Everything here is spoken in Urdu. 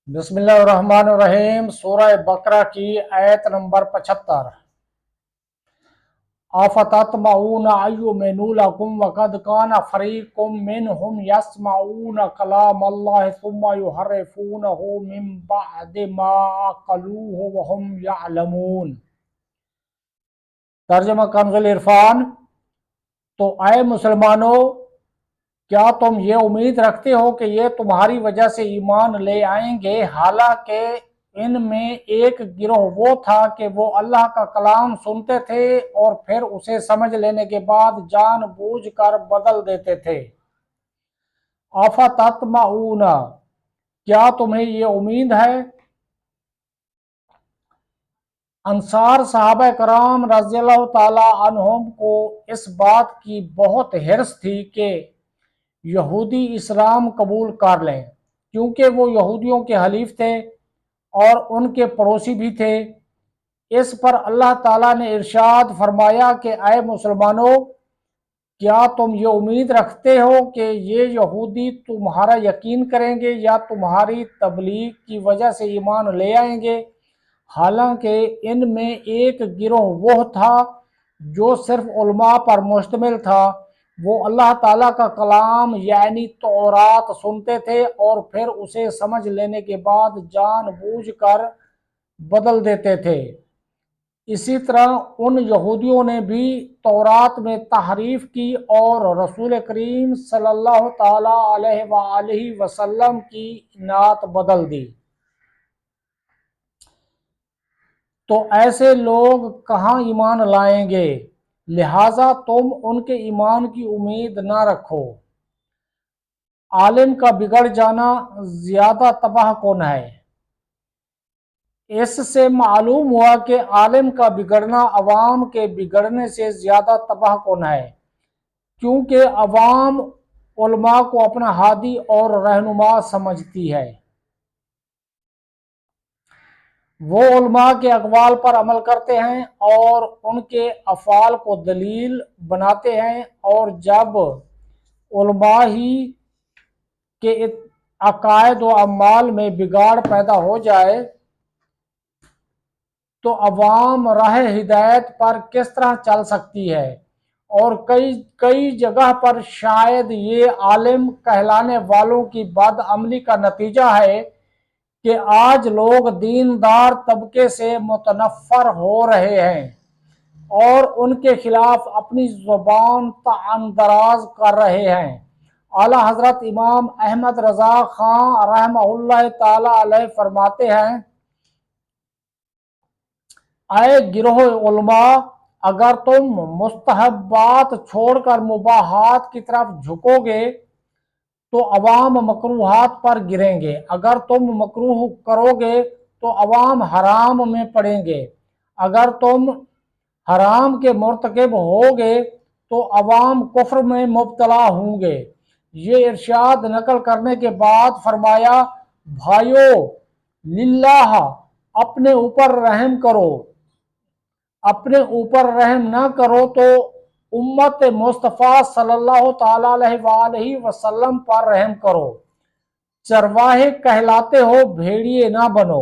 بسم اللہ الرحمن الرحیم۔ سورہ بقرہ کی آیت نمبر 75۔ آفتطمعون ان یؤمنوا لکم وقد کان فریق منہم یسمعون کلام اللہ ثم یحرفونہ من بعد ما عقلوہ وہم یعلمون۔ ترجمہ کنز العرفان۔ تو اے مسلمانوں، کیا تم یہ امید رکھتے ہو کہ یہ تمہاری وجہ سے ایمان لے آئیں گے، حالانکہ ان میں ایک گروہ وہ تھا کہ وہ اللہ کا کلام سنتے تھے اور پھر اسے سمجھ لینے کے بعد جان بوجھ کر بدل دیتے تھے۔ آفتطمعون، کیا تمہیں یہ امید ہے؟ انصار صحابہ کرام رضی اللہ تعالی عنہم کو اس بات کی بہت حرص تھی کہ یہودی اسلام قبول کر لیں، کیونکہ وہ یہودیوں کے حلیف تھے اور ان کے پڑوسی بھی تھے۔ اس پر اللہ تعالیٰ نے ارشاد فرمایا کہ اے مسلمانوں، کیا تم یہ امید رکھتے ہو کہ یہ یہودی تمہارا یقین کریں گے یا تمہاری تبلیغ کی وجہ سے ایمان لے آئیں گے، حالانکہ ان میں ایک گروہ وہ تھا جو صرف علماء پر مشتمل تھا۔ وہ اللہ تعالیٰ کا کلام یعنی تورات سنتے تھے اور پھر اسے سمجھ لینے کے بعد جان بوجھ کر بدل دیتے تھے۔ اسی طرح ان یہودیوں نے بھی تورات میں تحریف کی اور رسول کریم صلی اللہ تعالیٰ علیہ وآلہ وسلم کی نعت بدل دی۔ تو ایسے لوگ کہاں ایمان لائیں گے، لہٰذا تم ان کے ایمان کی امید نہ رکھو۔ عالم کا بگڑ جانا زیادہ تباہ کن ہے۔ اس سے معلوم ہوا کہ عالم کا بگڑنا عوام کے بگڑنے سے زیادہ تباہ کن ہے، کیونکہ عوام علماء کو اپنا ہادی اور رہنما سمجھتی ہے۔ وہ علماء کے اقوال پر عمل کرتے ہیں اور ان کے افعال کو دلیل بناتے ہیں، اور جب علماء ہی کے عقائد و اعمال میں بگاڑ پیدا ہو جائے تو عوام راہ ہدایت پر کس طرح چل سکتی ہے؟ اور کئی جگہ پر شاید یہ عالم کہلانے والوں کی بد عملی کا نتیجہ ہے کہ آج لوگ دیندار طبقے سے متنفر ہو رہے ہیں اور ان کے خلاف اپنی زبان طعن دراز کر رہے ہیں۔ اعلیٰ حضرت امام احمد رضا خان رحمہ اللہ تعالی علیہ فرماتے ہیں، اے گروہ علماء، اگر تم مستحبات چھوڑ کر مباحات کی طرف جھکو گے تو عوام مکروہات پر گریں گے، اگر تم مکروہ کرو گے تو عوام حرام میں پڑیں گے، اگر تم حرام کے مرتکب ہوگے تو عوام کفر میں مبتلا ہوں گے۔ یہ ارشاد نقل کرنے کے بعد فرمایا، بھائیو، للہ اپنے اوپر رحم کرو، اپنے اوپر رحم نہ کرو تو امت مصطفیٰ صلی اللہ تعالیٰ علیہ وآلہ وسلم پر رحم کرو۔ چرواہے کہلاتے ہو، بھیڑیے نہ بنو۔